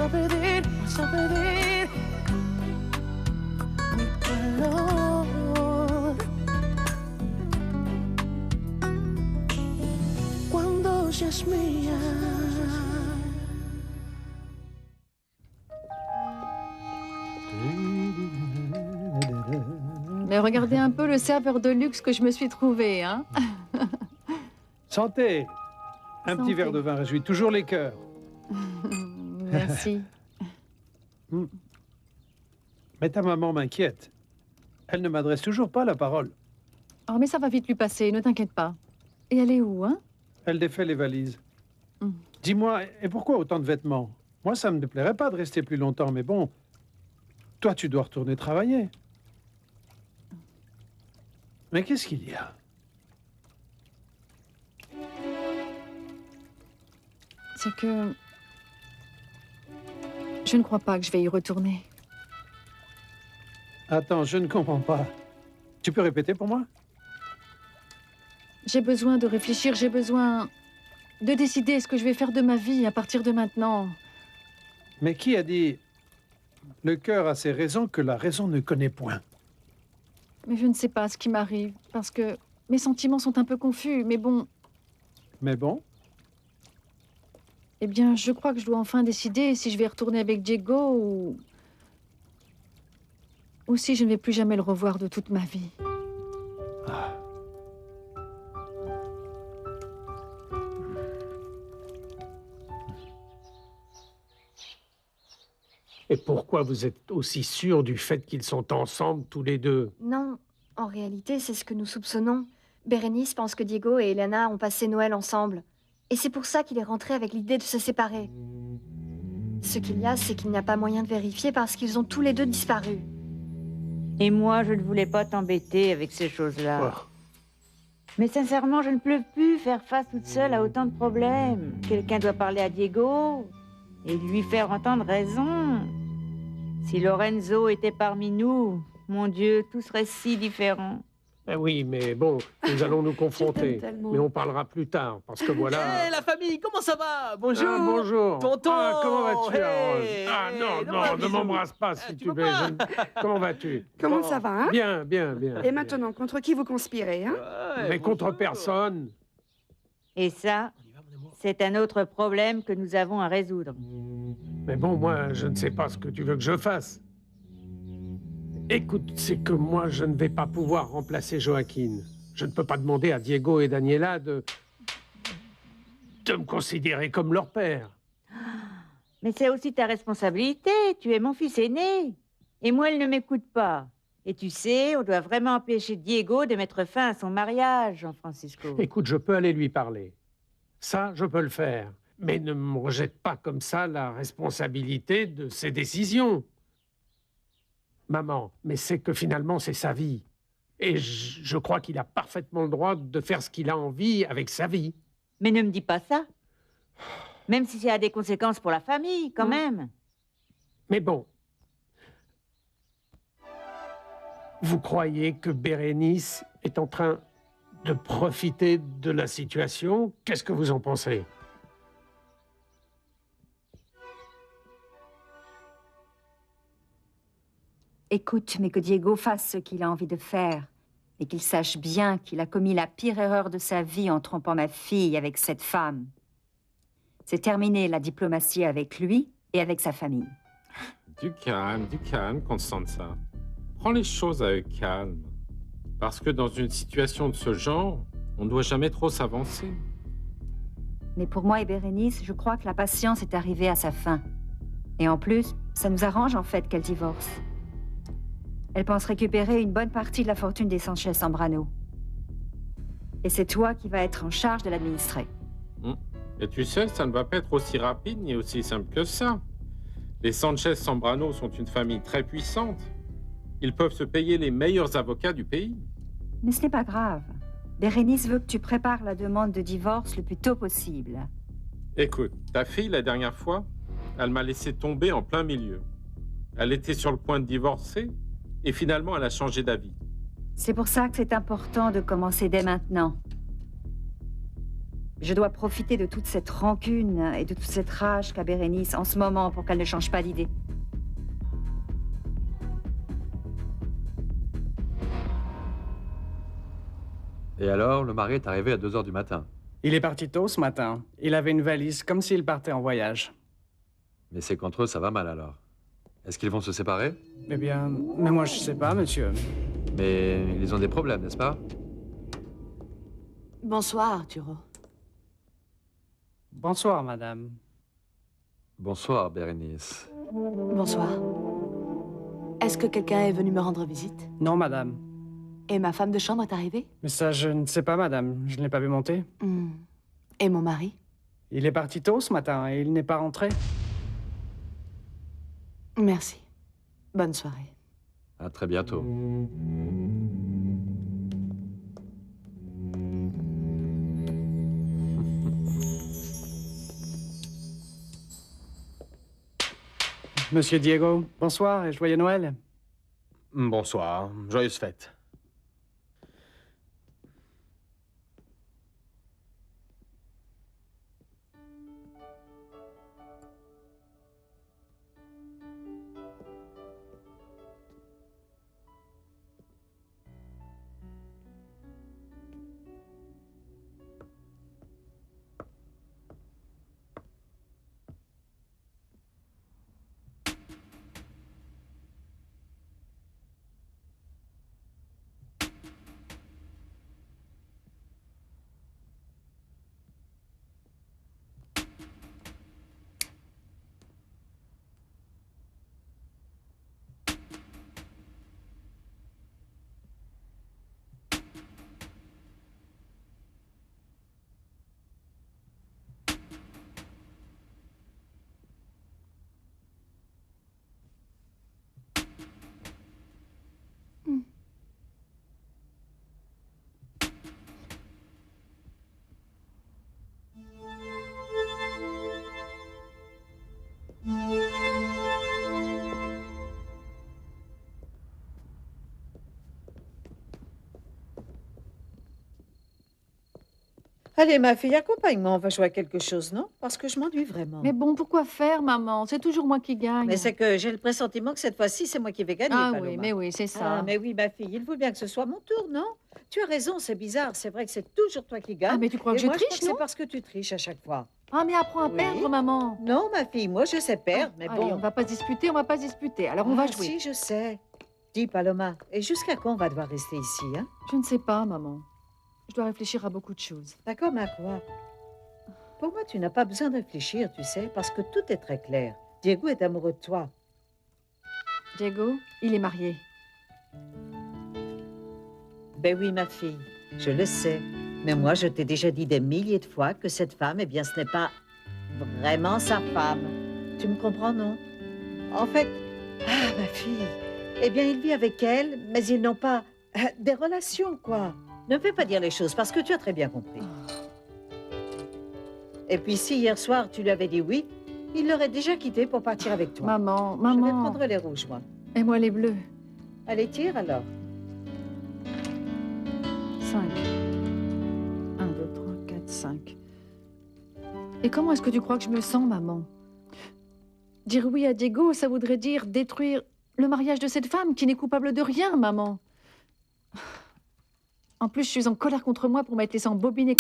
vas a pedir mi calor. Cuando seas mía. Mais regardez un peu le serveur de luxe que je me suis trouvé, hein. Santé. Un Santé. petit verre de vin réjouit toujours les cœurs. Merci. Mais ta maman m'inquiète. Elle ne m'adresse toujours pas la parole. Oh, mais ça va vite lui passer, ne t'inquiète pas. Et elle est où, hein? Elle défait les valises. Mm. Dis-moi, et pourquoi autant de vêtements? Moi, ça me déplairait pas de rester plus longtemps, mais bon, toi, tu dois retourner travailler. Mais qu'est-ce qu'il y a? C'est que... je ne crois pas que je vais y retourner. Attends, je ne comprends pas. Tu peux répéter pour moi? J'ai besoin de réfléchir, j'ai besoin de décider ce que je vais faire de ma vie à partir de maintenant. Mais qui a dit « Le cœur a ses raisons que la raison ne connaît point ». Mais je ne sais pas ce qui m'arrive, parce que mes sentiments sont un peu confus, mais bon... Mais bon, Eh bien, je crois que je dois enfin décider si je vais retourner avec Diego ou si je ne vais plus jamais le revoir de toute ma vie. Et pourquoi vous êtes aussi sûr du fait qu'ils sont ensemble tous les deux? Non, en réalité, c'est ce que nous soupçonnons. Bérénice pense que Diego et Elena ont passé Noël ensemble. Et c'est pour ça qu'il est rentré avec l'idée de se séparer. Ce qu'il y a, c'est qu'il n'y a pas moyen de vérifier parce qu'ils ont tous les deux disparu. Et moi, je ne voulais pas t'embêter avec ces choses-là. Oh. Mais sincèrement, je ne peux plus faire face toute seule à autant de problèmes. Quelqu'un doit parler à Diego et lui faire entendre raison. Si Lorenzo était parmi nous, mon Dieu, tout serait si différent. Eh oui, mais bon, nous allons nous confronter. tellement. Mais on parlera plus tard, parce que voilà... Hé, la famille, comment ça va? Bonjour. Ah, bonjour. Tonton. Ah, comment vas-tu, Harold? Hey, Ah, non, donne-moi un ne bisou. m'embrasse pas, si Ah, tu peux veux. pas. Comment vas-tu? Comment Bon. ça va, hein? Bien, bien, bien. Et maintenant, contre qui vous conspirez, hein? Ouais, Mais contre bonjour. personne. Et ça, On y va, mon amour. c'est un autre problème que nous avons à résoudre. Mais bon, moi, je ne sais pas ce que tu veux que je fasse. Écoute, c'est que moi, je ne vais pas pouvoir remplacer Joaquin. Je ne peux pas demander à Diego et Daniela de me considérer comme leur père. Mais c'est aussi ta responsabilité. Tu es mon fils aîné. Et moi, elle ne m'écoute pas. Et tu sais, on doit vraiment empêcher Diego de mettre fin à son mariage, Jean-Francisco. Écoute, je peux aller lui parler. Ça, je peux le faire. Mais ne me rejette pas comme ça la responsabilité de ses décisions. Maman, mais c'est que finalement, c'est sa vie. Et je crois qu'il a parfaitement le droit de faire ce qu'il a envie avec sa vie. Mais ne me dis pas ça. Même si ça a des conséquences pour la famille, quand même. Mais bon. Vous croyez que Bérénice est en train de profiter de la situation? Qu'est-ce que vous en pensez? Écoute, mais que Diego fasse ce qu'il a envie de faire. Et qu'il sache bien qu'il a commis la pire erreur de sa vie en trompant ma fille avec cette femme. C'est terminé la diplomatie avec lui et avec sa famille. Du calme, Constanza. Prends les choses avec calme. Parce que dans une situation de ce genre, on ne doit jamais trop s'avancer. Mais pour moi et Bérénice, je crois que la patience est arrivée à sa fin. Et en plus, ça nous arrange en fait qu'elle divorce. Elle pense récupérer une bonne partie de la fortune des Sanchez Zambrano. Et c'est toi qui vas être en charge de l'administrer. Et tu sais, ça ne va pas être aussi rapide ni aussi simple que ça. Les Sanchez Zambrano sont une famille très puissante. Ils peuvent se payer les meilleurs avocats du pays. Mais ce n'est pas grave. Bérénice veut que tu prépares la demande de divorce le plus tôt possible. Écoute, ta fille, la dernière fois, elle m'a laissé tomber en plein milieu. Elle était sur le point de divorcer et finalement, elle a changé d'avis. C'est pour ça que c'est important de commencer dès maintenant. Je dois profiter de toute cette rancune et de toute cette rage qu'a Bérénice en ce moment pour qu'elle ne change pas d'idée. Et alors, le mari est arrivé à 2 h du matin. Il est parti tôt ce matin. Il avait une valise, comme s'il partait en voyage. Mais c'est qu'entre eux, ça va mal alors. Est-ce qu'ils vont se séparer? Eh bien, mais moi je sais pas, monsieur. Mais ils ont des problèmes, n'est-ce pas? Bonsoir, Arturo. Bonsoir, madame. Bonsoir, Bérénice. Bonsoir. Est-ce que quelqu'un est venu me rendre visite? Non, madame. Et ma femme de chambre est arrivée? Mais ça, je ne sais pas, madame. Je ne l'ai pas vu monter. Et mon mari? Il est parti tôt ce matin et il n'est pas rentré. Merci. Bonne soirée. À très bientôt. Monsieur Diego, bonsoir et joyeux Noël. Bonsoir, joyeuse fête. Allez, ma fille, accompagne-moi, on va jouer à quelque chose, non? Parce que je m'ennuie vraiment. Mais bon, pourquoi faire, maman? C'est toujours moi qui gagne. Mais c'est que j'ai le pressentiment que cette fois-ci, c'est moi qui vais gagner, Ah Paloma. oui, mais oui, c'est ça. Ah, mais oui, ma fille, il faut bien que ce soit mon tour, non? Tu as raison, c'est bizarre, c'est vrai que c'est toujours toi qui gagne. Ah, mais tu crois Et que je moi, triche, crois que non? C'est parce que tu triches à chaque fois. Ah, mais apprends à Oui. perdre, maman. Non, ma fille, moi, je sais perdre, mais Allez, bon. on va pas se disputer, on va pas se disputer. Alors, on va Ah, jouer. Si, je sais. Dis, Paloma, et jusqu'à quand on va devoir rester ici, hein? Je ne sais pas, maman. Je dois réfléchir à beaucoup de choses. D'accord, mais à quoi? Pour moi, tu n'as pas besoin de réfléchir, tu sais, parce que tout est très clair. Diego est amoureux de toi. Diego, il est marié. Ben oui, ma fille, je le sais. Mais moi, je t'ai déjà dit des milliers de fois que cette femme, eh bien, ce n'est pas vraiment sa femme. Tu me comprends, non? En fait, ah, ma fille, eh bien, il vit avec elle, mais ils n'ont pas des relations, quoi. Ne me fais pas dire les choses, parce que tu as très bien compris. Et puis, si hier soir, tu lui avais dit oui, il l'aurait déjà quitté pour partir avec toi. Maman, Je vais maman. prendre les rouges, moi. Et moi, les bleus. Allez, tire, alors. 5. 1, 2, 3, 4, 5. Et comment est-ce que tu crois que je me sens, maman? Dire oui à Diego, ça voudrait dire détruire le mariage de cette femme qui n'est coupable de rien, maman. En plus, je suis en colère contre moi pour m'être laissée embobiner.